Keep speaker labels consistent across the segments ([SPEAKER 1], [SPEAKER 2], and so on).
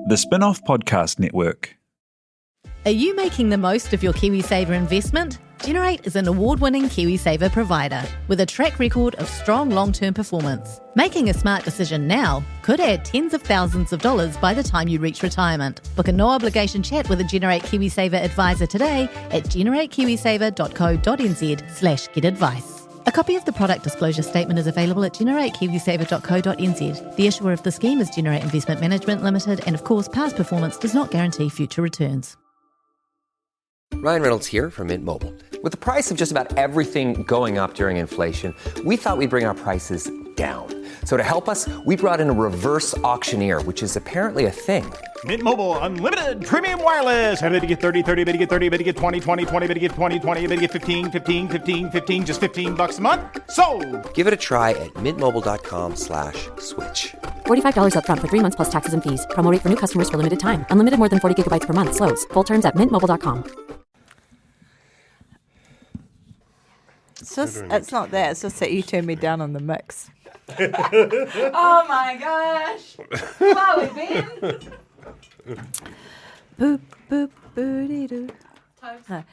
[SPEAKER 1] The Spin-off Podcast Network.
[SPEAKER 2] Are you making the most of your KiwiSaver investment? Generate is an award-winning KiwiSaver provider with a track record of strong long-term performance. Making a smart decision now could add tens of thousands of dollars by the time you reach retirement. Book a no-obligation chat with a Generate KiwiSaver advisor today at generatekiwisaver.co.nz/get-advice. A copy of the product disclosure statement is available at generatekiwisaver.co.nz. The issuer of the scheme is Generate Investment Management Limited, and of course, past performance does not guarantee future returns.
[SPEAKER 3] Ryan Reynolds here from Mint Mobile. With the price of just about everything going up during inflation, we thought we'd bring our prices down. So to help us, we brought in a reverse auctioneer, which is apparently a thing.
[SPEAKER 4] Mint Mobile Unlimited Premium Wireless. How to get 30, 30, bit to get 30, bit to get 20, 20, 20, bit to get 20, 20, bit to get 15, 15, 15, 15, just $15 a month? Sold!
[SPEAKER 3] Give it a try at mintmobile.com/switch.
[SPEAKER 5] $45 up front for 3 months plus taxes and fees. Promo rate for new customers for limited time. Unlimited more than 40 gigabytes per month. Slows full terms at mintmobile.com.
[SPEAKER 6] It's not that. It's just that you turned me down on the mix.
[SPEAKER 7] Oh my gosh! Wow, we been?
[SPEAKER 6] Boop boop booty doo. No.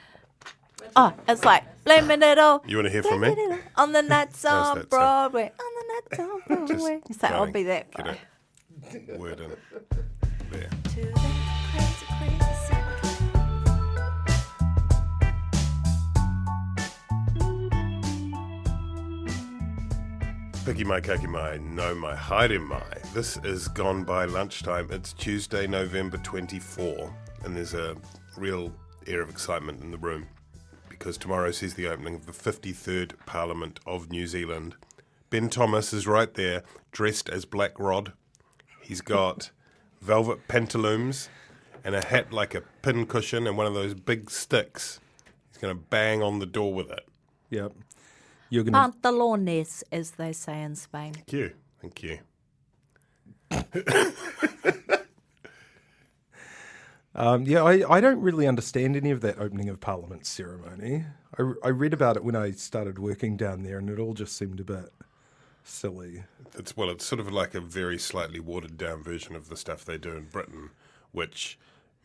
[SPEAKER 6] Oh, it's like blaming it all.
[SPEAKER 8] You want to hear from me?
[SPEAKER 6] On the nuts on
[SPEAKER 8] that
[SPEAKER 6] Broadway. On the nuts on Broadway. It's like I'll be that guy.
[SPEAKER 8] Get a word in there.
[SPEAKER 6] To the crazy, crazy city.
[SPEAKER 8] Picky my, kaki my, no my, hide my. This is Gone By Lunchtime. It's Tuesday, November 24, and there's a real air of excitement in the room because tomorrow sees the opening of the 53rd Parliament of New Zealand. Ben Thomas is right there, dressed as Black Rod. He's got velvet pantaloons and a hat like a pincushion and one of those big sticks. He's going to bang on the door with it.
[SPEAKER 1] Yep. You're going to...
[SPEAKER 6] Pantalones, as they say in Spain.
[SPEAKER 8] Thank you. Thank you.
[SPEAKER 1] I don't really understand any of that opening of Parliament ceremony. I read about it when I started working down there, and it all just seemed a bit silly.
[SPEAKER 8] It's sort of like a very slightly watered down version of the stuff they do in Britain, which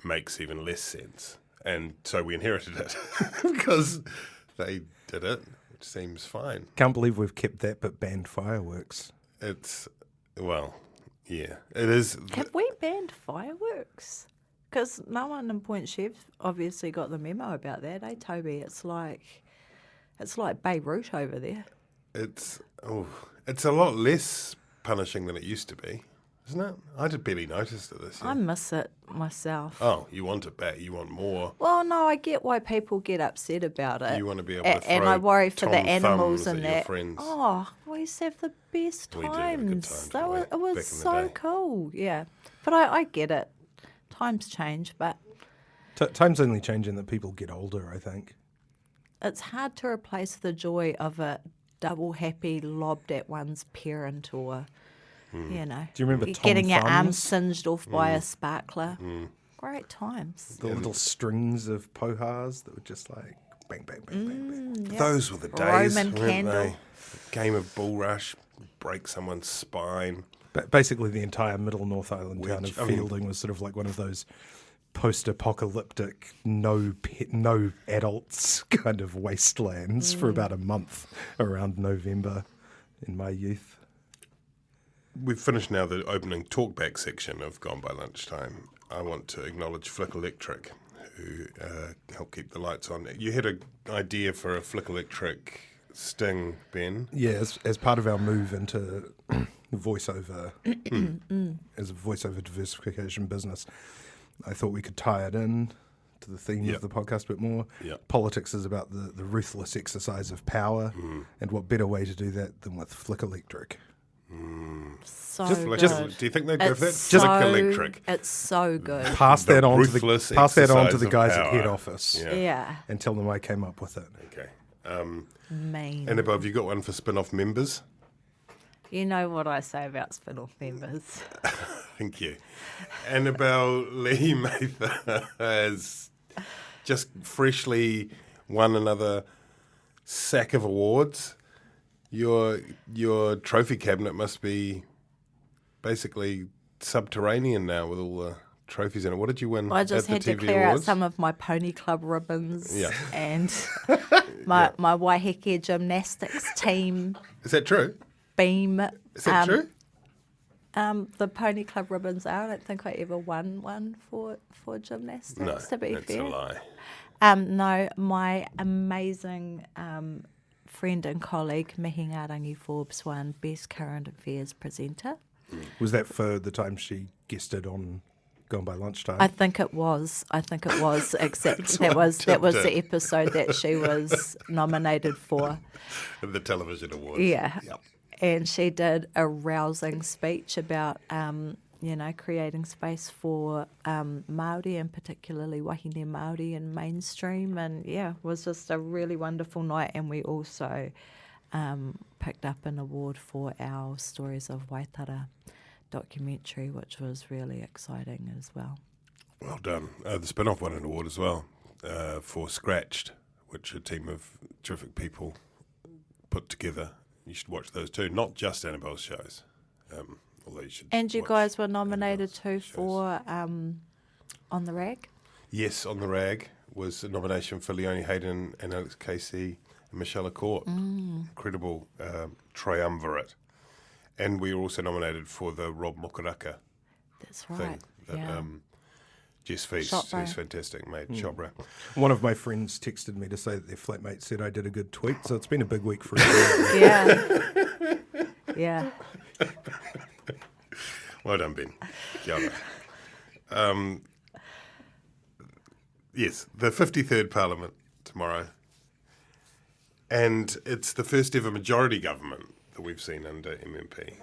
[SPEAKER 8] makes even less sense. And so we inherited it because they did it, which seems fine.
[SPEAKER 1] Can't believe we've kept that but banned fireworks.
[SPEAKER 8] It is.
[SPEAKER 6] Have we banned fireworks? Because no one in Point Chev obviously got the memo about that, eh, Toby? It's like Beirut over there.
[SPEAKER 8] It's a lot less punishing than it used to be, isn't it? I just barely noticed it this year.
[SPEAKER 6] I miss it myself.
[SPEAKER 8] Oh, you want it back? You want more?
[SPEAKER 6] Well, no, I get why people get upset about it.
[SPEAKER 8] You want to be able to throw
[SPEAKER 6] and I worry for
[SPEAKER 8] Tom
[SPEAKER 6] the animals
[SPEAKER 8] thumbs
[SPEAKER 6] and
[SPEAKER 8] at your
[SPEAKER 6] that.
[SPEAKER 8] friends.
[SPEAKER 6] Oh, we used to have the best
[SPEAKER 8] We did have a good
[SPEAKER 6] times.
[SPEAKER 8] time, didn't we?
[SPEAKER 6] It was
[SPEAKER 8] Back in the
[SPEAKER 6] so
[SPEAKER 8] day.
[SPEAKER 6] cool. Yeah, but I get it. Times change, but
[SPEAKER 1] Time's only changing that people get older, I think.
[SPEAKER 6] it's hard to replace the joy of a double happy lobbed at one's parent or, you know,
[SPEAKER 1] Do you remember Tom
[SPEAKER 6] getting your arm
[SPEAKER 1] Thumbs?
[SPEAKER 6] singed off by a sparkler? Great times.
[SPEAKER 1] The little strings of pohas that were just like bang, bang, bang, bang, bang.
[SPEAKER 6] Yep.
[SPEAKER 8] Those were the days,
[SPEAKER 6] Roman
[SPEAKER 8] weren't
[SPEAKER 6] candle.
[SPEAKER 8] they? Game of bull rush, break someone's spine.
[SPEAKER 1] Basically, the entire middle North Island town
[SPEAKER 8] Which,
[SPEAKER 1] of
[SPEAKER 8] I mean-
[SPEAKER 1] Fielding was sort of like one of those post-apocalyptic, no adults kind of wastelands for about a month around November in my youth.
[SPEAKER 8] We've finished now the opening talkback section of Gone By Lunchtime. I want to acknowledge Flick Electric, who helped keep the lights on. You had an idea for a Flick Electric sting, Ben.
[SPEAKER 1] Yeah, as part of our move into voiceover, as a voiceover diversification business, I thought we could tie it in to the theme
[SPEAKER 8] Yep.
[SPEAKER 1] of the podcast a bit more.
[SPEAKER 8] Yep.
[SPEAKER 1] Politics is about the ruthless exercise of power, and what better way to do that than with Flick Electric?
[SPEAKER 6] So
[SPEAKER 8] Flick-
[SPEAKER 6] good.
[SPEAKER 8] do you think they'd go for that?
[SPEAKER 6] It's
[SPEAKER 8] Flick
[SPEAKER 6] so,
[SPEAKER 8] Electric.
[SPEAKER 6] It's so good.
[SPEAKER 1] Pass
[SPEAKER 8] The
[SPEAKER 1] that on to
[SPEAKER 8] ruthless
[SPEAKER 1] the guys
[SPEAKER 8] exercise
[SPEAKER 1] at
[SPEAKER 8] of
[SPEAKER 1] head
[SPEAKER 8] power.
[SPEAKER 1] office,
[SPEAKER 6] Yeah.
[SPEAKER 1] and tell them I came up with it.
[SPEAKER 8] Okay.
[SPEAKER 6] Mean.
[SPEAKER 8] Annabelle, have you got one for spin-off members?
[SPEAKER 6] You know what I say about spin-off members.
[SPEAKER 8] Thank you. Annabelle Lee Mather has just freshly won another sack of awards. Your trophy cabinet must be basically subterranean now with all the trophies in it. What did you win
[SPEAKER 6] I just
[SPEAKER 8] at
[SPEAKER 6] had
[SPEAKER 8] the
[SPEAKER 6] to
[SPEAKER 8] TV
[SPEAKER 6] clear
[SPEAKER 8] Awards?
[SPEAKER 6] out some of my pony club ribbons
[SPEAKER 8] Yeah.
[SPEAKER 6] and my Waiheke gymnastics team
[SPEAKER 8] Is that true?
[SPEAKER 6] beam.
[SPEAKER 8] Is that true?
[SPEAKER 6] The pony club ribbons are. I don't think I ever won one for gymnastics,
[SPEAKER 8] No,
[SPEAKER 6] to be
[SPEAKER 8] that's
[SPEAKER 6] fair.
[SPEAKER 8] a lie.
[SPEAKER 6] No, my amazing friend and colleague, Mihingarangi Forbes, won Best Current Affairs Presenter.
[SPEAKER 1] Was that for the time she guested on Gone By Lunchtime?
[SPEAKER 6] I think it was, except that
[SPEAKER 8] what
[SPEAKER 6] was
[SPEAKER 8] tipped
[SPEAKER 6] the
[SPEAKER 8] it.
[SPEAKER 6] episode that she was nominated for.
[SPEAKER 8] The television awards.
[SPEAKER 6] Yeah.
[SPEAKER 8] Yep.
[SPEAKER 6] And she did a rousing speech about, creating space for Māori and particularly wahine Māori in mainstream. And, it was just a really wonderful night. And we also picked up an award for our Stories of Waitara documentary, which was really exciting as well.
[SPEAKER 8] Well done. The spin-off won an award as well for Scratched, which a team of terrific people put together. You should watch those too, not just Annabelle's shows. Although you should.
[SPEAKER 6] And you
[SPEAKER 8] watch
[SPEAKER 6] guys were nominated
[SPEAKER 8] Annabelle's
[SPEAKER 6] too
[SPEAKER 8] shows.
[SPEAKER 6] for On the Rag.
[SPEAKER 8] Yes, On the Rag was a nomination for Leonie Hayden and Alex Casey and Michelle Accord. Incredible triumvirate. And we were also nominated for the Rob Mokaraka
[SPEAKER 6] That's
[SPEAKER 8] thing
[SPEAKER 6] right.
[SPEAKER 8] that Jess Feast,
[SPEAKER 6] Shotbro.
[SPEAKER 8] who's fantastic, made Shotbro.
[SPEAKER 1] One of my friends texted me to say that their flatmate said I did a good tweet, so it's been a big week for everyone.
[SPEAKER 6] Yeah. Yeah.
[SPEAKER 8] Well done, Ben. Kia ora. Yes, the 53rd Parliament tomorrow. And it's the first ever majority government that we've seen under MMP.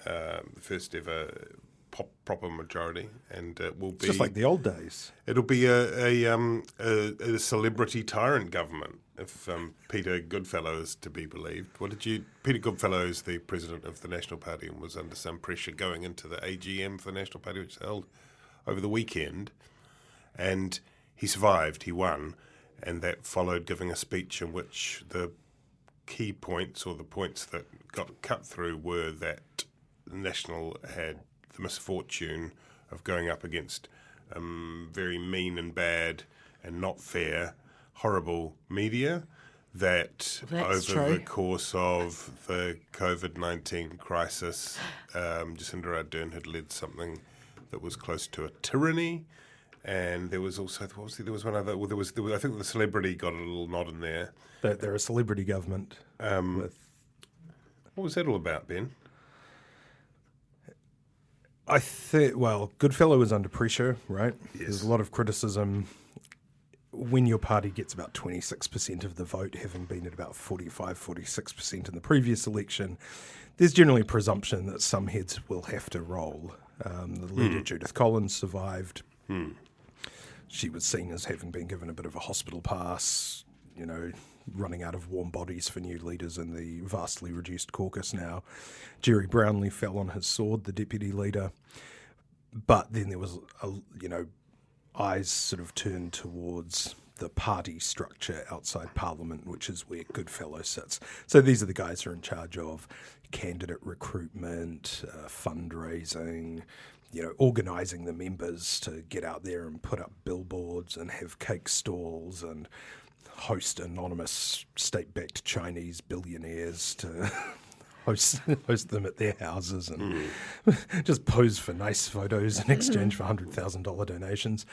[SPEAKER 8] The first ever proper majority. And it will be...
[SPEAKER 1] Just like the old days.
[SPEAKER 8] It'll be a celebrity tyrant government, if Peter Goodfellow is to be believed. Peter Goodfellow is the president of the National Party and was under some pressure going into the AGM for the National Party, which was held over the weekend. And he survived, he won, and that followed giving a speech in which the key points, or the points that got cut through, were that the National had the misfortune of going up against very mean and bad and not fair, horrible media that
[SPEAKER 6] That's
[SPEAKER 8] over the
[SPEAKER 6] true.
[SPEAKER 8] course of the COVID-19 crisis, Jacinda Ardern had led something that was close to a tyranny. And there was also, there was one other, there was, I think the celebrity got a little nod in there.
[SPEAKER 1] They're a celebrity government.
[SPEAKER 8] What was that all about, Ben?
[SPEAKER 1] I think, Goodfellow is under pressure, right?
[SPEAKER 8] Yes.
[SPEAKER 1] There's a lot of criticism when your party gets about 26% of the vote, having been at about 46% in the previous election. There's generally a presumption that some heads will have to roll. The leader, Judith Collins, survived. She was seen as having been given a bit of a hospital pass, running out of warm bodies for new leaders in the vastly reduced caucus now. Jerry Brownlee fell on his sword, the deputy leader. But then there was, eyes sort of turned towards the party structure outside Parliament, which is where Goodfellow sits. So these are the guys who are in charge of candidate recruitment, fundraising, organising the members to get out there and put up billboards and have cake stalls and host anonymous state-backed Chinese billionaires to host them at their houses and just pose for nice photos in exchange for $100,000 donations.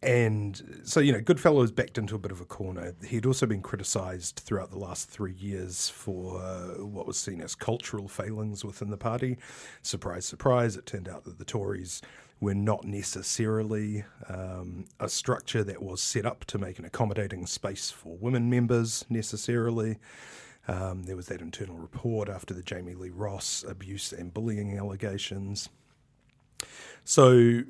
[SPEAKER 1] And so, Goodfellow is backed into a bit of a corner. He'd also been criticised throughout the last 3 years for what was seen as cultural failings within the party. Surprise, surprise, it turned out that the Tories were not necessarily a structure that was set up to make an accommodating space for women members necessarily. There was that internal report after the Jamie Lee Ross abuse and bullying allegations. So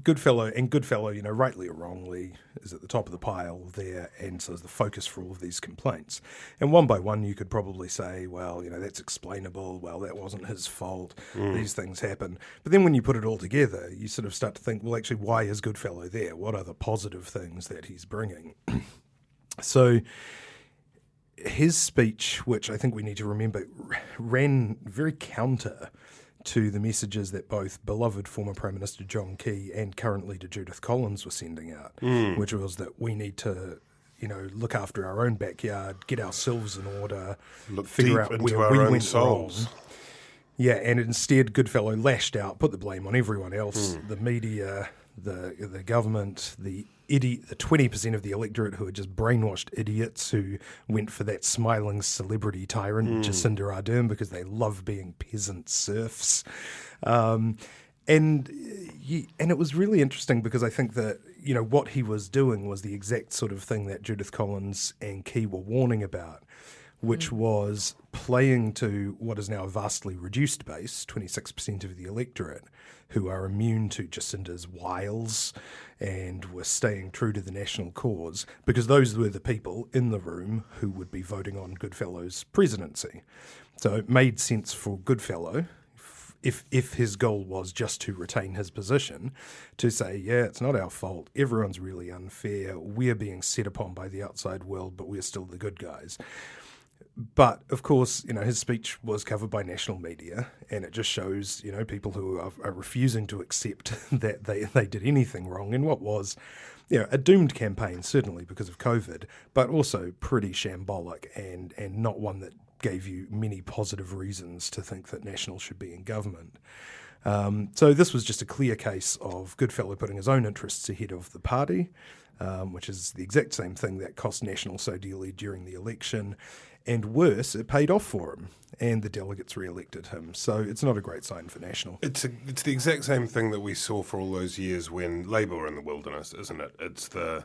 [SPEAKER 1] Goodfellow, rightly or wrongly, is at the top of the pile there, and so is the focus for all of these complaints. And one by one, you could probably say, well, that's explainable. Well, that wasn't his fault. These things happen. But then when you put it all together, you sort of start to think, well, actually, why is Goodfellow there? What are the positive things that he's bringing? So his speech, which I think we need to remember, ran very counter to the messages that both beloved former Prime Minister John Key and current leader Judith Collins were sending out, which was that we need to, look after our own backyard, get ourselves in order, figure out where we went wrong. Yeah, and instead Goodfellow lashed out, put the blame on everyone else, the media, the government, the 20% of the electorate who are just brainwashed idiots who went for that smiling celebrity tyrant, Jacinda Ardern, because they love being peasant serfs. And it was really interesting because I think that, what he was doing was the exact sort of thing that Judith Collins and Key were warning about, which was playing to what is now a vastly reduced base, 26% of the electorate, who are immune to Jacinda's wiles and were staying true to the national cause, because those were the people in the room who would be voting on Goodfellow's presidency. So it made sense for Goodfellow, if his goal was just to retain his position, to say, yeah, it's not our fault, everyone's really unfair, we're being set upon by the outside world, but we're still the good guys. But, of course, his speech was covered by national media, and it just shows, people who are refusing to accept that they did anything wrong in what was, a doomed campaign, certainly because of COVID, but also pretty shambolic and not one that gave you many positive reasons to think that National should be in government. So this was just a clear case of Goodfellow putting his own interests ahead of the party, which is the exact same thing that cost National so dearly during the election. And worse, it paid off for him, and the delegates re-elected him. So it's not a great sign for National.
[SPEAKER 8] It's the exact same thing that we saw for all those years when Labour were in the wilderness, isn't it? It's the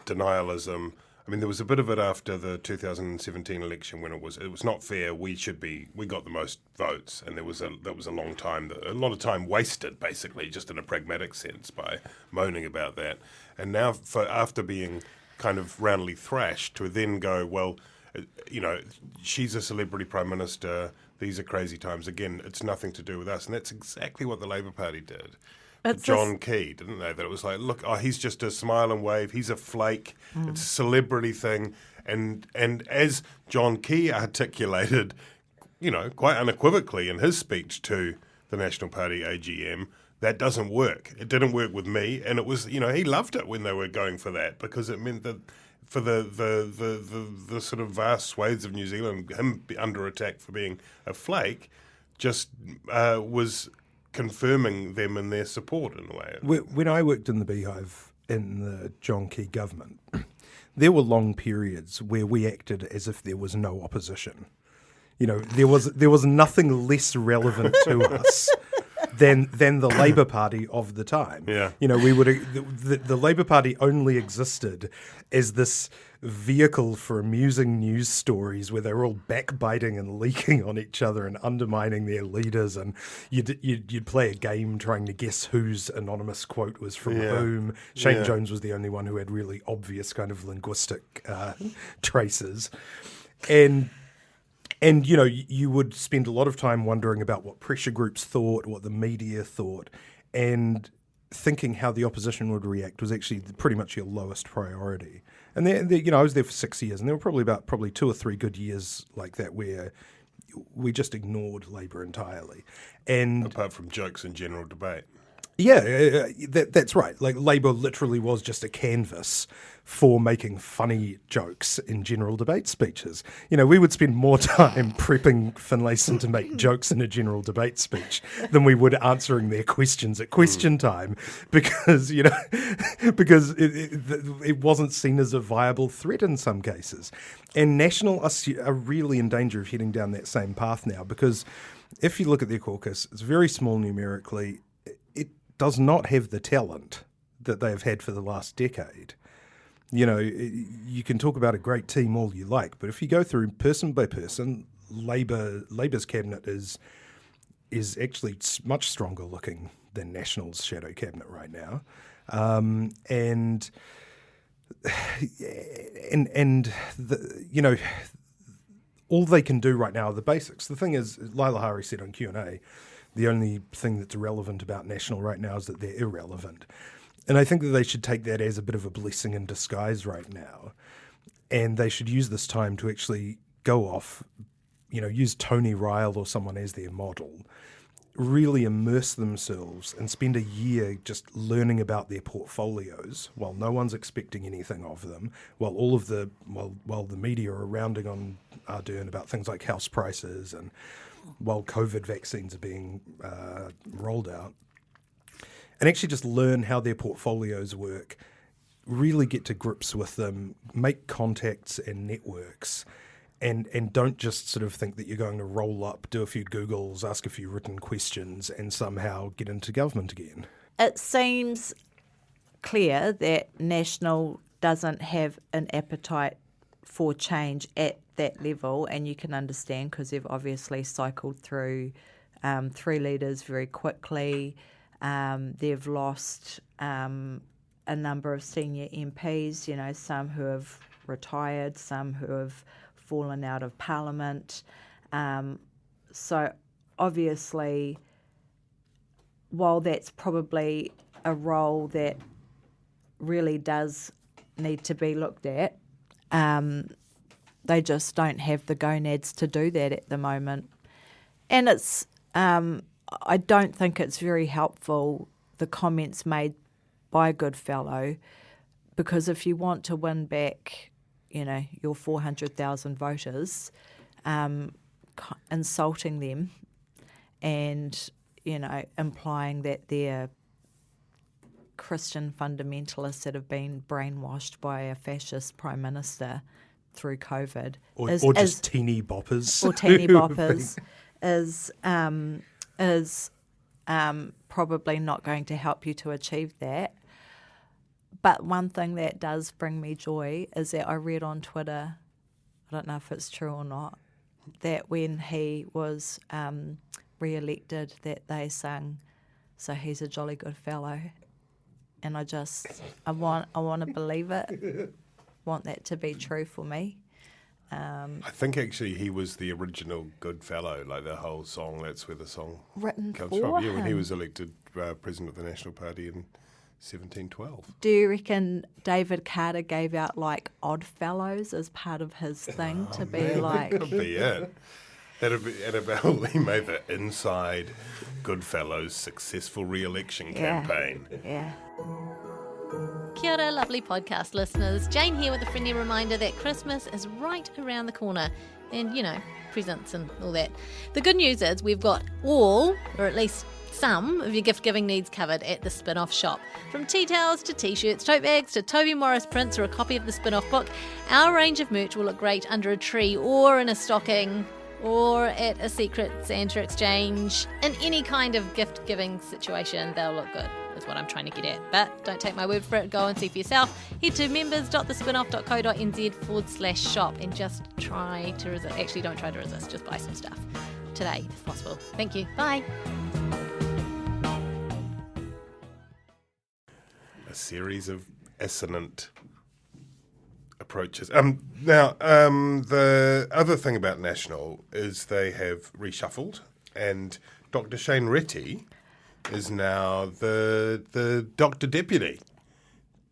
[SPEAKER 8] denialism. I mean, there was a bit of it after the 2017 election when it was not fair. We got the most votes, and that was a long time, a lot of time wasted, basically, just in a pragmatic sense by moaning about that. And now, after being kind of roundly thrashed, to then go, well, she's a celebrity prime minister. These are crazy times. Again, it's nothing to do with us, and that's exactly what the Labour Party did. John Key, didn't they? That it was like, look, he's just a smile and wave. He's a flake. It's a celebrity thing. And as John Key articulated, quite unequivocally in his speech to the National Party AGM, that doesn't work. It didn't work with me. And it was, he loved it when they were going for that, because it meant that for the sort of vast swathes of New Zealand, him under attack for being a flake just was confirming them in their support in a way.
[SPEAKER 1] When I worked in the Beehive in the John Key government, there were long periods where we acted as if there was no opposition. There was nothing less relevant to us than the Labour Party of the time.
[SPEAKER 8] Yeah.
[SPEAKER 1] We would the Labour Party only existed as this vehicle for amusing news stories where they were all backbiting and leaking on each other and undermining their leaders, and you'd play a game trying to guess whose anonymous quote was from whom. Shane Jones was the only one who had really obvious kind of linguistic traces, and you would spend a lot of time wondering about what pressure groups thought, what the media thought, and thinking how the opposition would react was actually pretty much your lowest priority. And I was there for 6 years, and there were probably 2 or 3 good years like that where we just ignored Labour entirely. And
[SPEAKER 8] apart from jokes and general debate.
[SPEAKER 1] Yeah, that's right. Like, Labour literally was just a canvas for making funny jokes in general debate speeches. We would spend more time prepping Finlayson to make jokes in a general debate speech than we would answering their questions at question time, because it wasn't seen as a viable threat in some cases. And National are really in danger of heading down that same path now, because if you look at their caucus, it's very small numerically. Does not have the talent that they have had for the last decade. You can talk about a great team all you like, but if you go through person by person, Labour's cabinet is actually much stronger looking than National's shadow cabinet right now, and all they can do right now are the basics. The thing is, Laila Hari said on Q&A, the only thing that's relevant about National right now is that they're irrelevant. And I think that they should take that as a bit of a blessing in disguise right now. And they should use this time to actually go off, use Tony Ryle or someone as their model, really immerse themselves and spend a year just learning about their portfolios while no one's expecting anything of them, while while the media are rounding on Ardern about things like house prices and while COVID vaccines are being rolled out, and actually just learn how their portfolios work, really get to grips with them, make contacts and networks, and don't just sort of think that you're going to roll up, do a few Googles, ask a few written questions, and somehow get into government again.
[SPEAKER 6] It seems clear that National doesn't have an appetite for change at that level, and you can understand because they've obviously cycled through 3 leaders very quickly. They've lost a number of senior MPs, some who have retired, some who have fallen out of Parliament. So obviously, while that's probably a role that really does need to be looked at, they just don't have the gonads to do that at the moment. And it's I don't think it's very helpful, the comments made by Goodfellow, because if you want to win back, your 400,000 voters, insulting them and, implying that they're Christian fundamentalists that have been brainwashed by a fascist prime minister through COVID.
[SPEAKER 1] Or just teeny boppers.
[SPEAKER 6] Or teeny boppers is probably not going to help you to achieve that. But one thing that does bring me joy is that I read on Twitter, I don't know if it's true or not, that when he was re-elected that they sang, "So he's a jolly good fellow." And I want to believe it, want that to be true for me.
[SPEAKER 8] I think actually he was the original Goodfellow, like the whole song, that's where the song
[SPEAKER 6] Written
[SPEAKER 8] comes
[SPEAKER 6] for
[SPEAKER 8] from. Yeah,
[SPEAKER 6] him.
[SPEAKER 8] when he was elected president of the National Party in 1712.
[SPEAKER 6] Do you reckon David Carter gave out like Oddfellows as part of his thing to be like...
[SPEAKER 8] That could be it. Annabelle, he made the inside Goodfellow's successful re-election campaign.
[SPEAKER 6] Yeah.
[SPEAKER 2] Kia ora, lovely podcast listeners. Jane here with a friendly reminder that Christmas is right around the corner. And, presents and all that. The good news is we've got all, or at least some, of your gift-giving needs covered at the Spin-Off shop. From tea towels to t-shirts, tote bags to Toby Morris prints or a copy of the Spin-Off book, our range of merch will look great under a tree or in a stocking or at a secret Santa exchange. In any kind of gift-giving situation, they'll look good, is what I'm trying to get at. But don't take my word for it, go and see for yourself. Head to members.thespinoff.co.nz/shop and just try to resist. Actually, don't try to resist, just buy some stuff today if possible. Thank you. Bye.
[SPEAKER 8] A series of assonant approaches. The other thing about National is they have reshuffled, and Dr. Shane Reti is now the Doctor Deputy.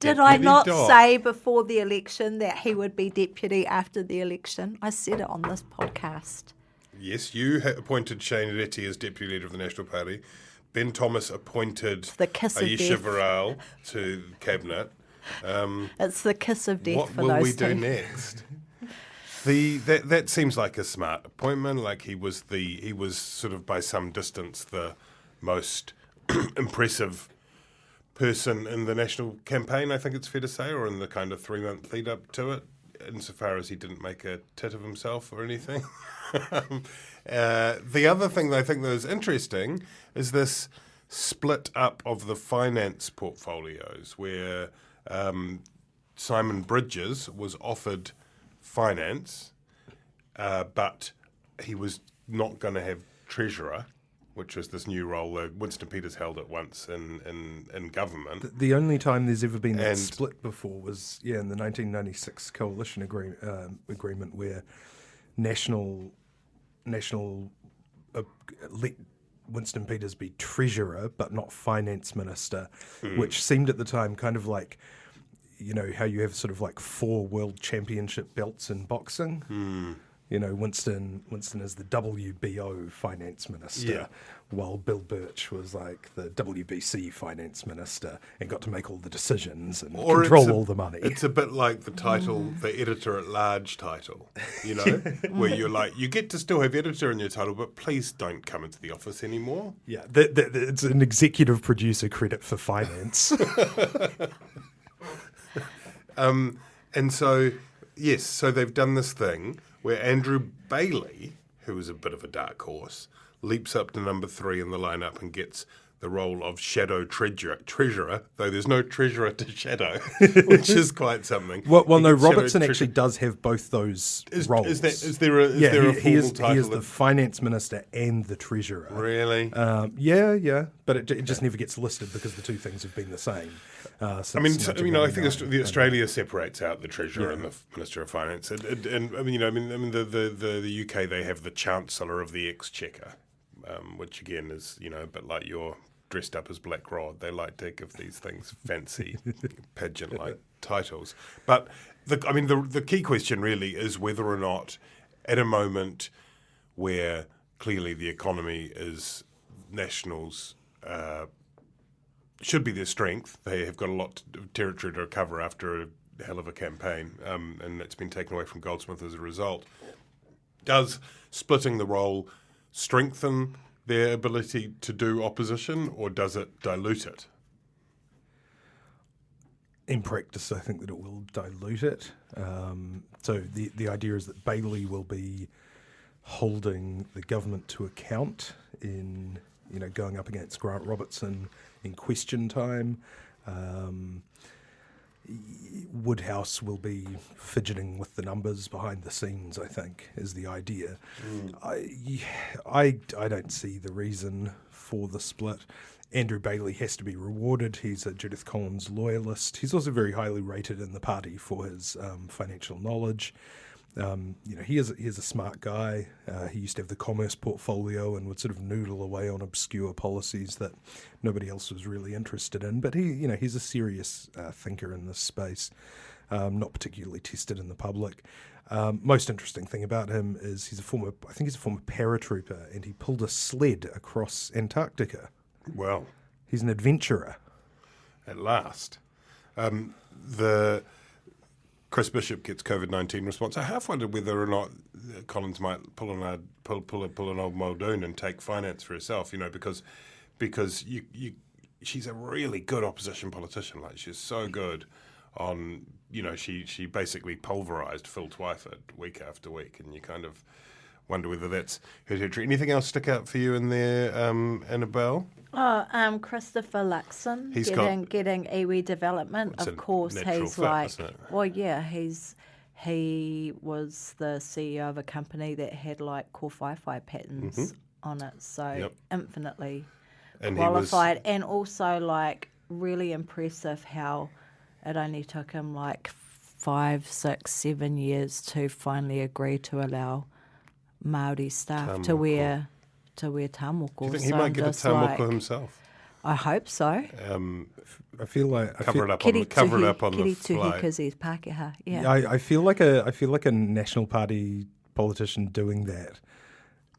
[SPEAKER 6] Did I not
[SPEAKER 8] Doc.
[SPEAKER 6] say before the election that he would be deputy after the election? I said it on this podcast.
[SPEAKER 8] Yes, you appointed Shane Reti as Deputy Leader of the National Party. Ben Thomas appointed
[SPEAKER 6] The kiss of
[SPEAKER 8] Aisha
[SPEAKER 6] death.
[SPEAKER 8] Varel to Cabinet.
[SPEAKER 6] It's the kiss of death
[SPEAKER 8] What
[SPEAKER 6] for
[SPEAKER 8] will
[SPEAKER 6] those
[SPEAKER 8] we do
[SPEAKER 6] two.
[SPEAKER 8] next? That seems like a smart appointment. Like he was sort of by some distance the most impressive person in the national campaign, I think it's fair to say, or in the kind of 3-month lead up to it, insofar as he didn't make a tit of himself or anything. The other thing that I think that is interesting is this split up of the finance portfolios, where Simon Bridges was offered finance, but he was not going to have treasurer, which was this new role that Winston Peters held at once in government.
[SPEAKER 1] The only time there's ever been that split before was in the 1996 coalition agreement where National let Winston Peters be treasurer but not finance minister, which seemed at the time kind of like, how you have sort of like 4 world championship belts in boxing. Winston is the WBO finance minister, while Bill Birch was like the WBC finance minister and got to make all the decisions and control all the money.
[SPEAKER 8] It's a bit like the title, the editor-at-large title, where you're like, you get to still have editor in your title, but please don't come into the office anymore.
[SPEAKER 1] Yeah, it's an executive producer credit for finance.
[SPEAKER 8] And so, yes, so they've done this thing where Andrew Bailey, who is a bit of a dark horse, leaps up to number 3 in the lineup and gets the role of shadow treasurer, though there's no treasurer to shadow, which is quite something.
[SPEAKER 1] Well, no, Robertson actually does have both those roles.
[SPEAKER 8] Is there a formal title?
[SPEAKER 1] He is the finance minister and the treasurer.
[SPEAKER 8] Really?
[SPEAKER 1] Yeah, but it just never gets listed because the two things have been the same.
[SPEAKER 8] I think Australia separates out the treasurer and the minister of finance, and the UK, they have the chancellor of the exchequer, which again is a bit like you're dressed up as Black Rod. They like to give these things fancy pageant-like titles. But the key question really is whether or not, at a moment where clearly the economy is Nationals. Should be their strength. They have got a lot of territory to recover after a hell of a campaign, and it's been taken away from Goldsmith as a result. Does splitting the role strengthen their ability to do opposition, or does it dilute it?
[SPEAKER 1] In practice, I think that it will dilute it. So the idea is that Bailey will be holding the government to account in going up against Grant Robertson in question time. Woodhouse will be fidgeting with the numbers behind the scenes, I think, is the idea. I don't see the reason for the split. Andrew Bailey has to be rewarded. He's a Judith Collins loyalist. He's also very highly rated in the party for his financial knowledge. He is a smart guy. He used to have the commerce portfolio and would sort of noodle away on obscure policies that nobody else was really interested in. But he's a serious thinker in this space, not particularly tested in the public. Most interesting thing about him is he's a former paratrooper, and he pulled a sled across Antarctica.
[SPEAKER 8] Well,
[SPEAKER 1] he's an adventurer.
[SPEAKER 8] At last. Chris Bishop gets COVID-19 response. I have wondered whether or not Collins might pull an old Muldoon and take finance for herself, because she's a really good opposition politician. Like, she's so good on, she basically pulverised Phil Twyford week after week, and you kind of wonder whether that's her territory. Anything else stick out for you in there, Annabelle?
[SPEAKER 6] Christopher Luxon getting iwi development.
[SPEAKER 8] It's
[SPEAKER 6] of course, he's
[SPEAKER 8] fit,
[SPEAKER 6] like,
[SPEAKER 8] isn't it?
[SPEAKER 6] well, yeah, he was the CEO of a company that had like kōwhaiwhai patents on it, so infinitely qualified, and also like really impressive how it only took him like 5, 6, 7 years to finally agree to allow Māori staff to wear tamoko.
[SPEAKER 8] Do you think he might get a tamoko himself?
[SPEAKER 6] I hope so.
[SPEAKER 1] I feel like
[SPEAKER 8] cover it up on the flight.
[SPEAKER 6] Because he's Pākehā.
[SPEAKER 1] Yeah, I feel like a National Party politician doing that,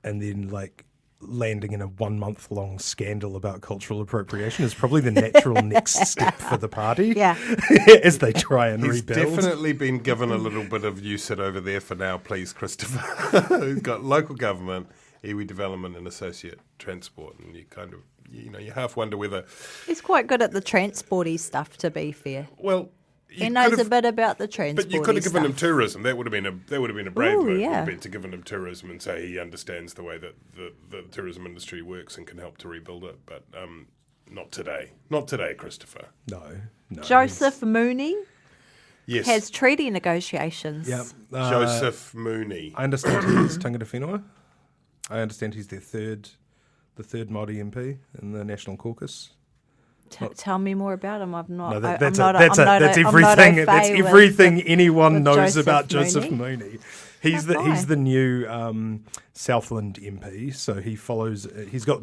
[SPEAKER 1] and then like landing in a 1-month-long scandal about cultural appropriation is probably the natural next step for the party.
[SPEAKER 6] Yeah,
[SPEAKER 1] as they try and
[SPEAKER 8] He's
[SPEAKER 1] rebuild.
[SPEAKER 8] Definitely been given a little bit of "you sit over there for now, please, Christopher." He's got local government, iwi development, and associate transport, and you kind of, you half wonder whether
[SPEAKER 6] he's quite good at the transporty stuff. To be fair,
[SPEAKER 8] well.
[SPEAKER 6] He knows a bit about the transport.
[SPEAKER 8] But you could have given him tourism. That would have been a brave move.
[SPEAKER 6] Yeah.
[SPEAKER 8] Would have been to give him tourism and say he understands the way that the tourism industry works and can help to rebuild it. But not today. Not today, Christopher.
[SPEAKER 1] No.
[SPEAKER 6] Joseph Mooney.
[SPEAKER 8] Yes.
[SPEAKER 6] Has treaty negotiations.
[SPEAKER 1] Yeah.
[SPEAKER 8] Joseph Mooney.
[SPEAKER 1] I understand he's tangata whenua. I understand he's the third Māori MP in the National Caucus.
[SPEAKER 6] Tell me more about him. I'm not.
[SPEAKER 1] No,
[SPEAKER 6] that's
[SPEAKER 1] everything. That's everything anyone knows about Joseph
[SPEAKER 6] Mooney.
[SPEAKER 1] He's the new Southland MP. So he follows. He's got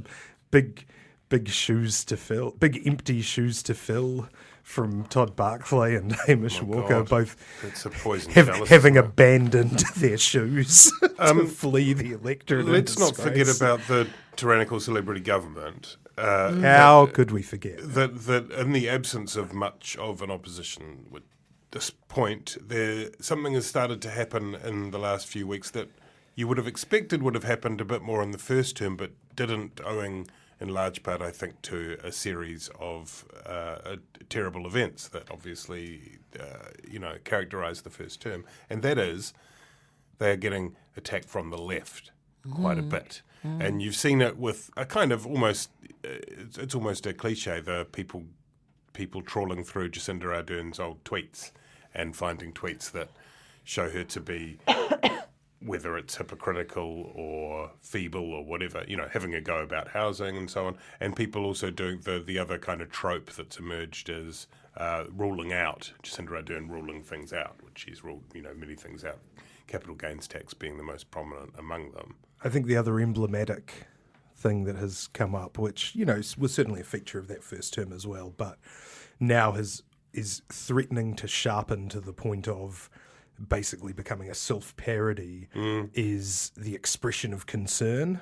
[SPEAKER 1] big big empty shoes to fill from Todd Barclay and Hamish Walker,
[SPEAKER 8] God.
[SPEAKER 1] both
[SPEAKER 8] It's a poison chalice,
[SPEAKER 1] having
[SPEAKER 8] isn't it?
[SPEAKER 1] abandoned their shoes to flee the electorate.
[SPEAKER 8] Let's
[SPEAKER 1] in
[SPEAKER 8] not forget
[SPEAKER 1] disgrace.
[SPEAKER 8] about the tyrannical celebrity government.
[SPEAKER 1] How could we forget?
[SPEAKER 8] That in the absence of much of an opposition at this point, something has started to happen in the last few weeks that you would have expected would have happened a bit more in the first term, but didn't, owing in large part, I think, to a series of terrible events that obviously, characterised the first term. And that is, they are getting attacked from the left quite a bit. And you've seen it with a kind of almost, it's almost a cliche, the people trawling through Jacinda Ardern's old tweets and finding tweets that show her to be, whether it's hypocritical or feeble or whatever, having a go about housing and so on. And people also doing the other kind of trope that's emerged is ruling out, Jacinda Ardern ruling things out, which she's ruled, many things out, capital gains tax being the most prominent among them.
[SPEAKER 1] I think the other emblematic thing that has come up, which, was certainly a feature of that first term as well, but now is threatening to sharpen to the point of basically becoming a self-parody, is the expression of concern.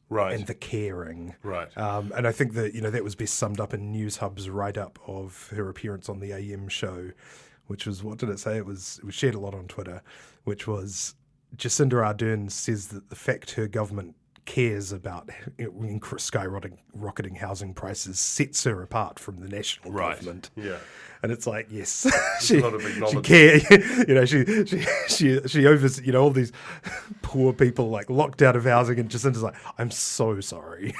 [SPEAKER 8] Right.
[SPEAKER 1] And the caring.
[SPEAKER 8] Right.
[SPEAKER 1] And I think that, that was best summed up in News Hub's write-up of her appearance on the AM show, which was, what did it say? It was shared a lot on Twitter, which was Jacinda Ardern says that the fact her government cares about skyrocketing housing prices sets her apart from the national government.
[SPEAKER 8] Yeah.
[SPEAKER 1] And it's like, yes,
[SPEAKER 8] a lot of
[SPEAKER 1] she
[SPEAKER 8] acknowledgement.
[SPEAKER 1] cares. She overs, all these poor people like locked out of housing, and Jacinda's like, I'm so sorry.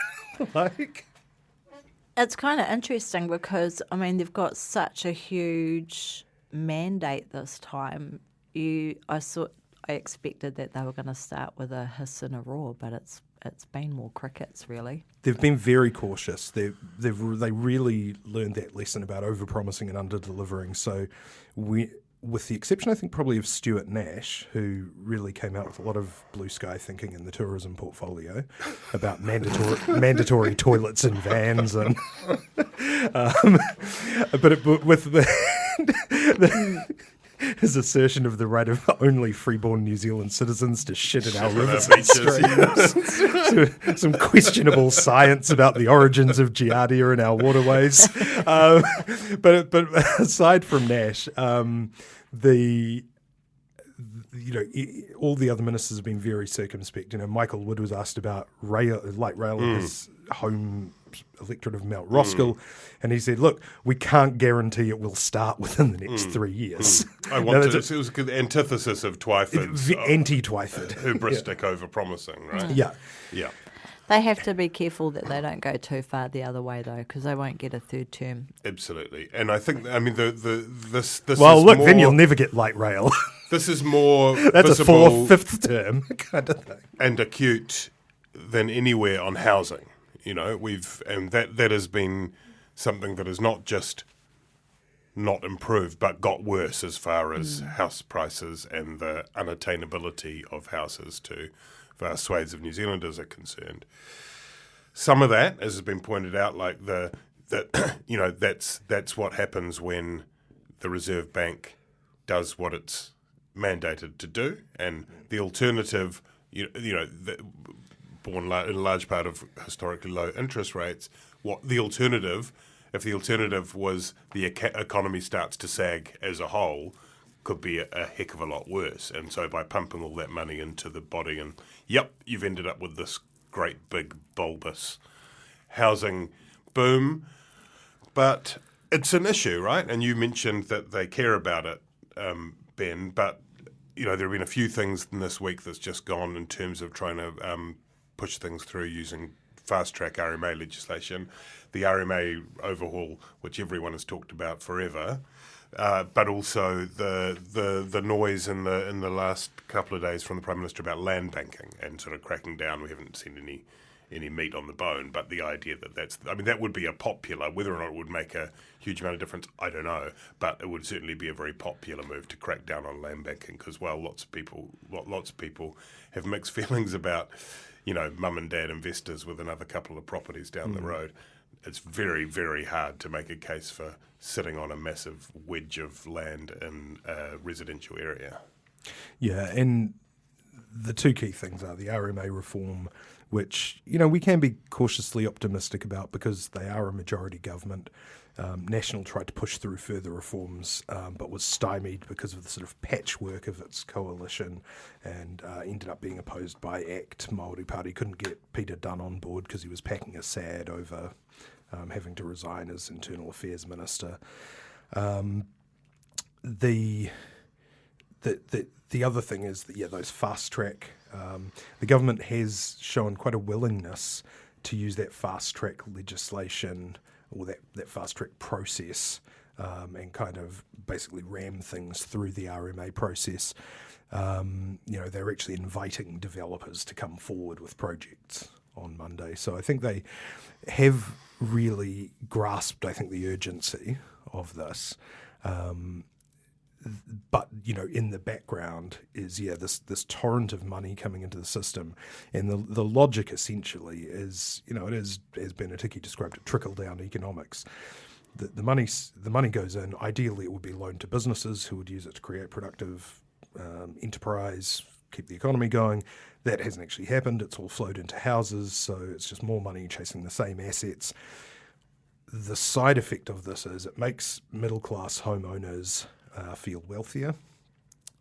[SPEAKER 6] It's kind of interesting because, they've got such a huge mandate this time. I expected that they were going to start with a hiss and a roar, but it's been more crickets, really.
[SPEAKER 1] They've been very cautious. They really learned that lesson about overpromising and under-delivering. So with the exception, I think, probably of Stuart Nash, who really came out with a lot of blue sky thinking in the tourism portfolio about mandatory toilets and vans, and his assertion of the right of only freeborn New Zealand citizens to shit in our rivers and streams. Some questionable science about the origins of giardia in our waterways. But aside from Nash, all the other ministers have been very circumspect. Michael Wood was asked about light rail in his home electorate of Mount Roskill, and he said, look, we can't guarantee it will start within the next 3 years.
[SPEAKER 8] It was a good antithesis of Twyford's
[SPEAKER 1] anti-Twyford
[SPEAKER 8] hubristic overpromising, right?
[SPEAKER 1] Yeah.
[SPEAKER 6] They have to be careful that they don't go too far the other way, though, because they won't get a third term.
[SPEAKER 8] Absolutely. And I think, this
[SPEAKER 1] Well,
[SPEAKER 8] is
[SPEAKER 1] look,
[SPEAKER 8] more,
[SPEAKER 1] then you'll never get light rail.
[SPEAKER 8] This is more
[SPEAKER 1] That's
[SPEAKER 8] visible
[SPEAKER 1] a fourth, fifth term kind of thing.
[SPEAKER 8] and acute than anywhere on housing. That has been something that has not just not improved, but got worse as far as house prices and the unattainability of houses to vast swathes of New Zealanders are concerned. Some of that, as has been pointed out, like that's what happens when the Reserve Bank does what it's mandated to do, and the alternative, born in a large part of historically low interest rates, if the alternative was the economy starts to sag as a whole, could be a heck of a lot worse. And so by pumping all that money into the body, and you've ended up with this great big bulbous housing boom. But it's an issue, right? And you mentioned that they care about it, Ben, but there have been a few things in this week that's just gone in terms of trying to push things through using fast-track RMA legislation, the RMA overhaul, which everyone has talked about forever, but also the noise in the last couple of days from the Prime Minister about land banking and sort of cracking down. We haven't seen any meat on the bone, but the idea that would be a popular, whether or not it would make a huge amount of difference, I don't know, but it would certainly be a very popular move to crack down on land banking because, lots of people have mixed feelings about mum and dad investors with another couple of properties down the road. It's very, very hard to make a case for sitting on a massive wedge of land in a residential area.
[SPEAKER 1] Yeah, and the two key things are the RMA reform, which, we can be cautiously optimistic about because they are a majority government. National tried to push through further reforms, but was stymied because of the sort of patchwork of its coalition, and ended up being opposed by ACT. Māori Party couldn't get Peter Dunn on board because he was packing a sad over having to resign as Internal Affairs Minister. The other thing is that, those fast track. The government has shown quite a willingness to use that fast track legislation or that fast track process and kind of basically ram things through the RMA process. They're actually inviting developers to come forward with projects on Monday. So I think they have really grasped, the urgency of this. But, in the background is, this torrent of money coming into the system. And the logic essentially is, it is, as Benetiki described it, trickle-down economics. The money goes in. Ideally, it would be loaned to businesses who would use it to create productive enterprise, keep the economy going. That hasn't actually happened. It's all flowed into houses, so it's just more money chasing the same assets. The side effect of this is it makes middle-class homeowners feel wealthier.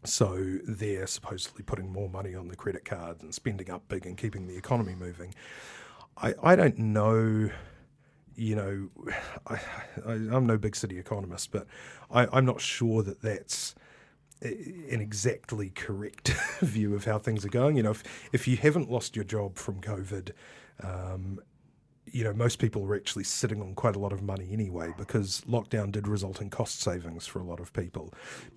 [SPEAKER 1] So they're supposedly putting more money on the credit cards and spending up big and keeping the economy moving. I don't know, I'm no big city economist, but I'm not sure that that's an exactly correct view of how things are going. If you haven't lost your job from COVID, most people are actually sitting on quite a lot of money anyway because lockdown did result in cost savings for a lot of people.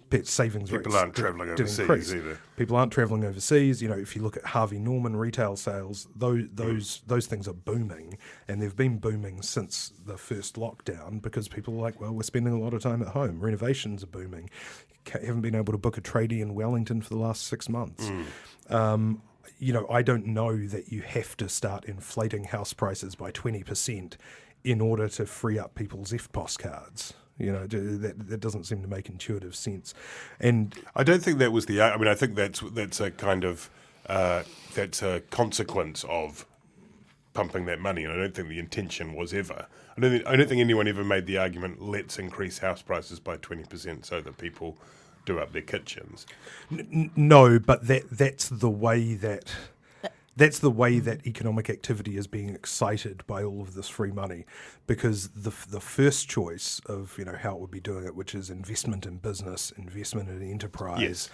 [SPEAKER 8] People aren't travelling overseas either.
[SPEAKER 1] People aren't travelling overseas. If you look at Harvey Norman retail sales, those things are booming, and they've been booming since the first lockdown because people are like, well, we're spending a lot of time at home. Renovations are booming. Haven't been able to book a tradie in Wellington for the last 6 months. I don't know that you have to start inflating house prices by 20% in order to free up people's EFTPOS cards. That doesn't seem to make intuitive sense. And
[SPEAKER 8] I don't think that was I think that's a kind of that's a consequence of pumping that money, and I don't think the intention was ever. I don't think anyone ever made the argument, let's increase house prices by 20% so that people do up their kitchens.
[SPEAKER 1] No, but that's the way that economic activity is being excited by all of this free money, because the first choice of how it would be doing it, which is investment in business, investment in enterprise.
[SPEAKER 8] Yes.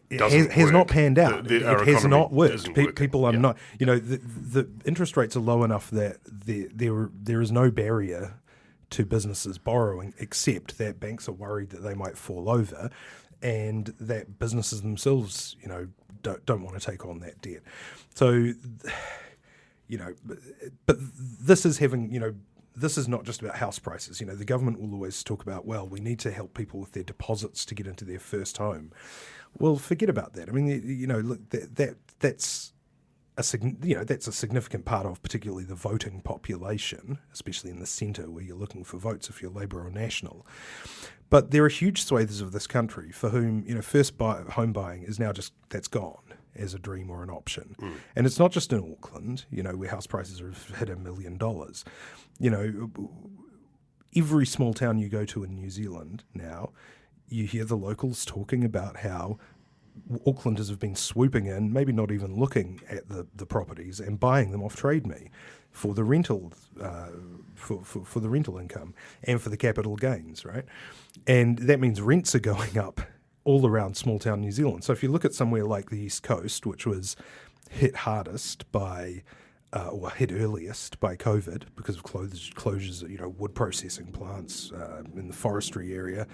[SPEAKER 1] Has not panned out. It has not worked. People are not. The interest rates are low enough that there is no barrier to businesses borrowing, except that banks are worried that they might fall over, and that businesses themselves, don't want to take on that debt. So, but this is having, this is not just about house prices. The government will always talk about, well, we need to help people with their deposits to get into their first home. Well, forget about that. I mean, look, that's a significant part of particularly the voting population, especially in the centre where you're looking for votes if you're Labour or National. But there are huge swathes of this country for whom, first home buying is now that's gone as a dream or an option. And it's not just in Auckland, where house prices have hit $1 million. Every small town you go to in New Zealand now, you hear the locals talking about how Aucklanders have been swooping in, maybe not even looking at the properties, and buying them off Trade Me for the rental for the rental income and for the capital gains, right? And that means rents are going up all around small town New Zealand. So if you look at somewhere like the East Coast, which was hit hardest by or hit earliest by COVID because of closures, wood processing plants in the forestry area,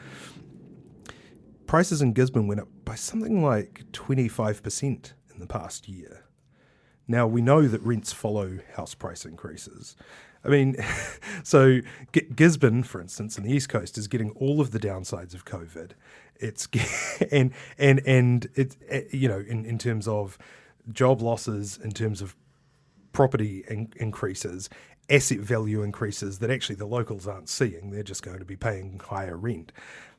[SPEAKER 1] prices in Gisborne went up by something like 25% in the past year. Now, we know that rents follow house price increases. I mean, so Gisborne, for instance, in the East Coast is getting all of the downsides of COVID. It's and it's in terms of job losses, in terms of property increases, asset value increases that actually the locals aren't seeing. They're just going to be paying higher rent.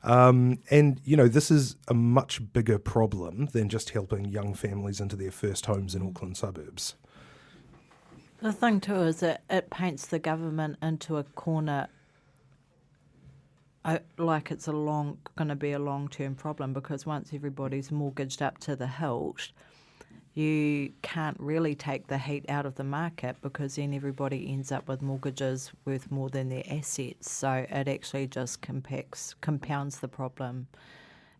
[SPEAKER 1] And, this is a much bigger problem than just helping young families into their first homes in Auckland suburbs.
[SPEAKER 6] The thing too is that it paints the government into a corner like it's going to be a long-term problem, because once everybody's mortgaged up to the hilt, you can't really take the heat out of the market, because then everybody ends up with mortgages worth more than their assets. So it actually just compounds the problem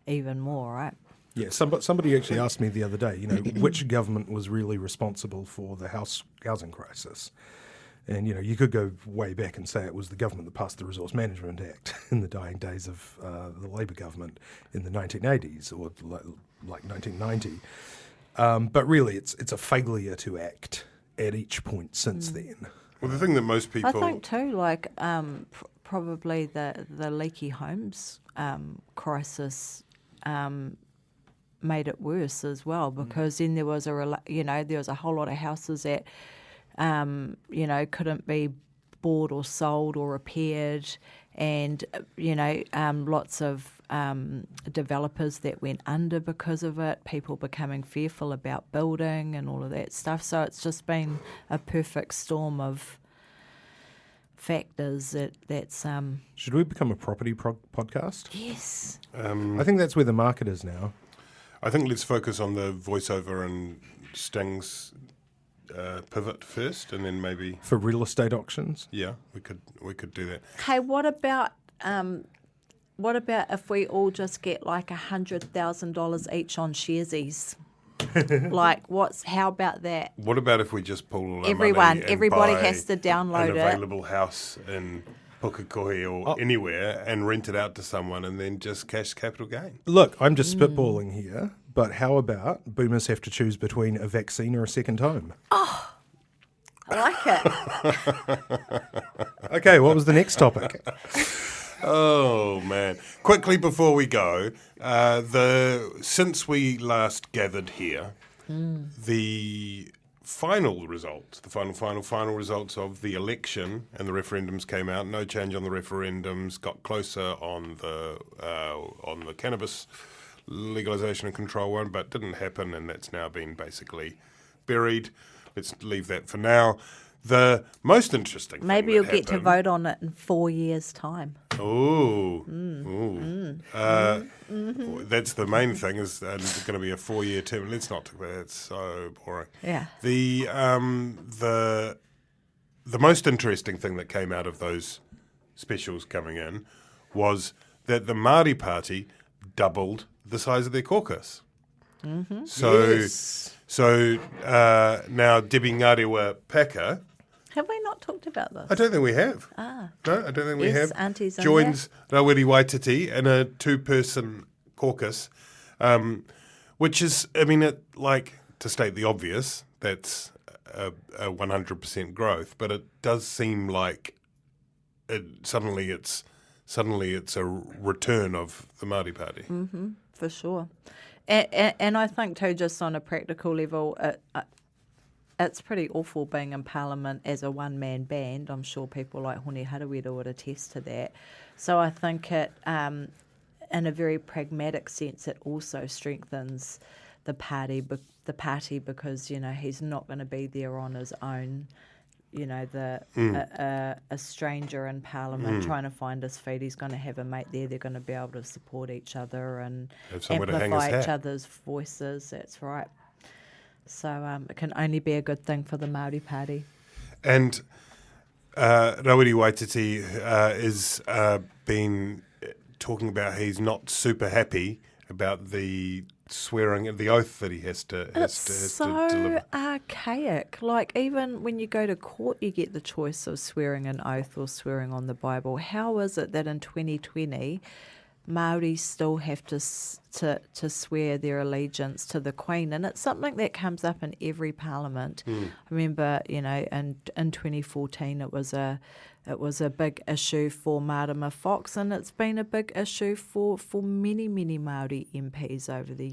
[SPEAKER 6] even more, right?
[SPEAKER 1] Yeah, somebody actually asked me the other day, which government was really responsible for the housing crisis. And, you could go way back and say it was the government that passed the Resource Management Act in the dying days of the Labour government in the 1980s or like 1990. But really, it's a failure to act at each point since then.
[SPEAKER 8] Well, the thing that most people...
[SPEAKER 6] I think too, probably the leaky homes crisis made it worse as well, because then there was there was a whole lot of houses that couldn't be bought or sold or repaired, and lots of developers that went under because of it, people becoming fearful about building and all of that stuff. So it's just been a perfect storm of factors that's...
[SPEAKER 1] Should we become a property podcast?
[SPEAKER 6] Yes.
[SPEAKER 1] I think that's where the market is now.
[SPEAKER 8] I think let's focus on the voiceover and Sting's pivot first, and then maybe
[SPEAKER 1] for real estate auctions.
[SPEAKER 8] Yeah, we could do that.
[SPEAKER 6] Hey, what about if we all just get like $100,000 each on Sharesies? How about that?
[SPEAKER 8] What about if we just pull all our money and
[SPEAKER 6] everybody
[SPEAKER 8] buy
[SPEAKER 6] has to download
[SPEAKER 8] an available house in Pukekohe or anywhere and rent it out to someone and then just cash capital gain?
[SPEAKER 1] Look, I'm just spitballing here, but how about boomers have to choose between a vaccine or a second home?
[SPEAKER 6] Oh, I like it.
[SPEAKER 1] Okay, what was the next topic?
[SPEAKER 8] Oh, man. Quickly before we go, since we last gathered here, the final results, the final results of the election and the referendums came out. No change on the referendums. Got closer on the cannabis legalisation and control one, but didn't happen, and that's now been basically buried. Let's leave that for now. The most interesting
[SPEAKER 6] Maybe you'll get to vote on it in 4 years' time.
[SPEAKER 8] Ooh. That's the main thing, is it's going to be a 4-year term. Let's not talk about that. It's so boring.
[SPEAKER 6] Yeah.
[SPEAKER 8] The most interesting thing that came out of those specials coming in was that the Māori Party doubled the size of their caucus.
[SPEAKER 6] Mm-hmm.
[SPEAKER 8] So now Debbie Ngarewa Paka...
[SPEAKER 6] Have we not talked about this?
[SPEAKER 8] I don't think we have.
[SPEAKER 6] No,
[SPEAKER 8] I don't think we have.
[SPEAKER 6] Auntie's
[SPEAKER 8] joins Rawiri Waititi in a 2-person caucus, which is, to state the obvious, that's a 100% growth, but it does seem like suddenly it's a return of the Māori Party.
[SPEAKER 6] Mm-hmm, for sure. And I think too, just on a practical level, it's pretty awful being in Parliament as a one-man band. I'm sure people like Hone Harawira would attest to that. So I think it, in a very pragmatic sense, it also strengthens the party because, he's not going to be there on his own. A stranger in Parliament trying to find his feet. He's going to have a mate there. They're going to be able to support each other and amplify each other's voices. That's right. So it can only be a good thing for the Māori Party.
[SPEAKER 8] And Rawiri Waititi is been talking about he's not super happy about the swearing and the oath that he has to deliver.
[SPEAKER 6] It's so archaic. Like, even when you go to court, you get the choice of swearing an oath or swearing on the Bible. How is it that in 2020 Māori still have to swear their allegiance to the Queen? And it's something that comes up in every parliament. I remember, in 2014 it was a big issue for Marama Fox, and it's been a big issue for many, many Māori MPs over the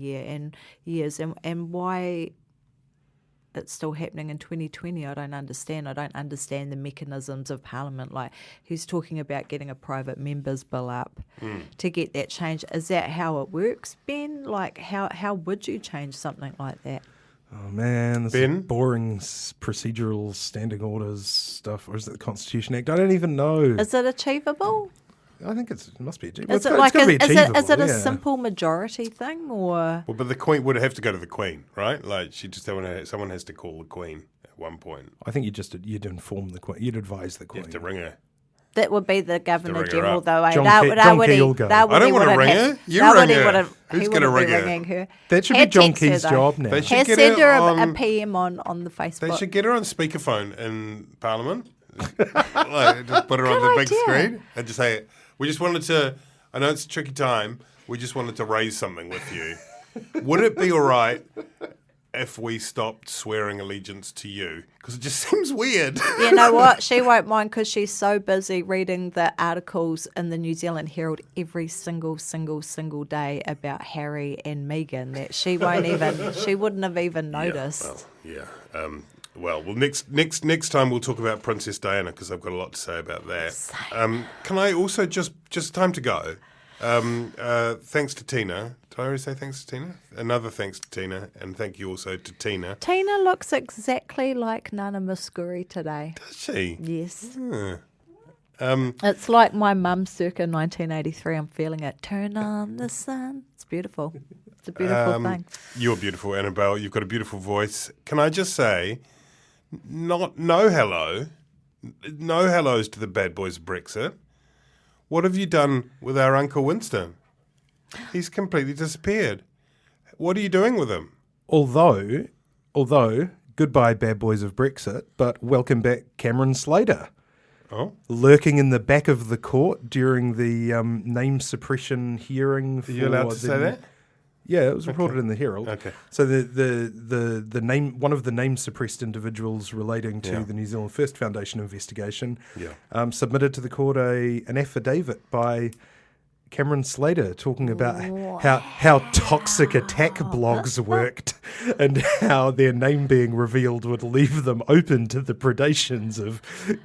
[SPEAKER 6] years. And why it's still happening in 2020. I don't understand. I don't understand the mechanisms of Parliament. Like, who's talking about getting a private members bill up to get that change? Is that how it works, Ben? Like, how would you change something like that?
[SPEAKER 1] Oh man, this
[SPEAKER 8] Ben?
[SPEAKER 1] is boring procedural standing orders stuff, or is it the Constitution Act? I don't even know.
[SPEAKER 6] Is it achievable?
[SPEAKER 1] I think it must be achievable.
[SPEAKER 6] Is it a
[SPEAKER 1] yeah.
[SPEAKER 6] simple majority thing, or?
[SPEAKER 8] Well, but the Queen would have to go to the Queen, right? Like someone has to call the Queen at one point.
[SPEAKER 1] I think you'd inform the Queen. You'd advise the
[SPEAKER 8] You
[SPEAKER 1] Queen.
[SPEAKER 8] have to ring her.
[SPEAKER 6] That would be the Governor
[SPEAKER 8] ring her
[SPEAKER 6] General,
[SPEAKER 8] up.
[SPEAKER 6] though.
[SPEAKER 1] John Key will go.
[SPEAKER 8] I don't want to ring her. You ring her. Who's going to ring her?
[SPEAKER 6] Ringing her.
[SPEAKER 1] That should be John Key's job now.
[SPEAKER 8] They should get
[SPEAKER 6] Send her
[SPEAKER 8] on-
[SPEAKER 6] a PM on the Facebook.
[SPEAKER 8] They should get her on speakerphone in Parliament. Like, just put her on the big
[SPEAKER 6] idea.
[SPEAKER 8] screen and just say, we just wanted to, I know it's a tricky time, we just wanted to raise something with you. Would it be all right if we stopped swearing allegiance to you? Because it just seems weird.
[SPEAKER 6] You know what? She won't mind because she's so busy reading the articles in the New Zealand Herald every single day about Harry and Meghan that she wouldn't have even noticed.
[SPEAKER 8] Well, next time we'll talk about Princess Diana because I've got a lot to say about that. Can I also just time to go? Thanks to Tina. Did I already say thanks to Tina? Another thanks to Tina, and thank you also to Tina.
[SPEAKER 6] Tina looks exactly like Nana Muscuri today.
[SPEAKER 8] Does she?
[SPEAKER 6] Yes.
[SPEAKER 8] Hmm.
[SPEAKER 6] It's like my mum circa 1983. I'm feeling it. Turn on the sun. It's beautiful. It's a beautiful thing.
[SPEAKER 8] You're beautiful, Annabelle. You've got a beautiful voice. Can I just say, no hellos to the bad boys of Brexit. What have you done with our Uncle Winston? He's completely disappeared. What are you doing with him?
[SPEAKER 1] Although, goodbye bad boys of Brexit, but welcome back Cameron Slater.
[SPEAKER 8] Oh,
[SPEAKER 1] Lurking in the back of the court during the name suppression hearing.
[SPEAKER 8] are you allowed to say that?
[SPEAKER 1] Yeah, it was reported in the Herald.
[SPEAKER 8] Okay.
[SPEAKER 1] So the name, one of the name suppressed individuals relating to the New Zealand First Foundation investigation, submitted to the court an affidavit by Cameron Slater talking about how toxic attack blogs worked and how their name being revealed would leave them open to the predations of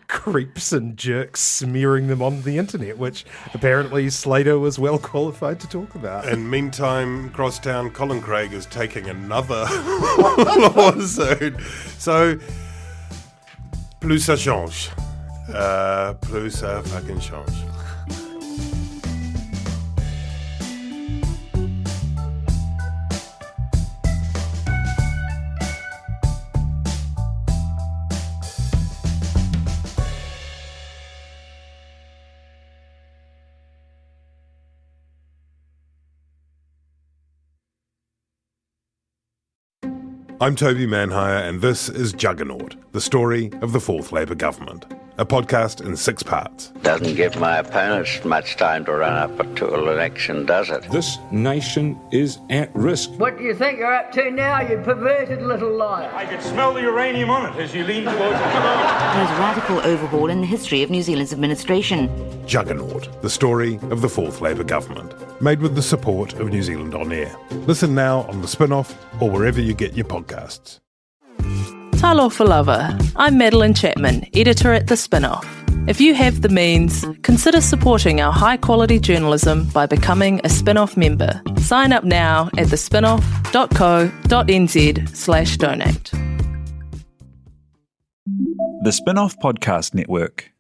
[SPEAKER 1] creeps and jerks smearing them on the internet, which apparently Slater was well qualified to talk about.
[SPEAKER 8] And meantime, Crosstown Colin Craig is taking another lawsuit. So, plus ça change. Plus ça fucking change. I'm Toby Manhire, and this is Juggernaut, the story of the Fourth Labour Government, a podcast in 6 parts.
[SPEAKER 9] Doesn't give my opponents much time to run up to an election, does it?
[SPEAKER 10] This nation is at risk.
[SPEAKER 11] What do you think you're up to now, you perverted little liar?
[SPEAKER 4] I could smell the uranium on it as you lean towards the
[SPEAKER 12] Most radical overhaul in the history of New Zealand's administration.
[SPEAKER 8] Juggernaut, the story of the Fourth Labour Government, made with the support of New Zealand On Air. Listen now on The Spin-Off or wherever you get your podcasts.
[SPEAKER 13] Talofa lover, I'm Madeline Chapman, editor at The Spin-Off. If you have the means, consider supporting our high-quality journalism by becoming a Spin-Off member. Sign up now at thespinoff.co.nz/donate.
[SPEAKER 14] The Spin-Off Podcast Network.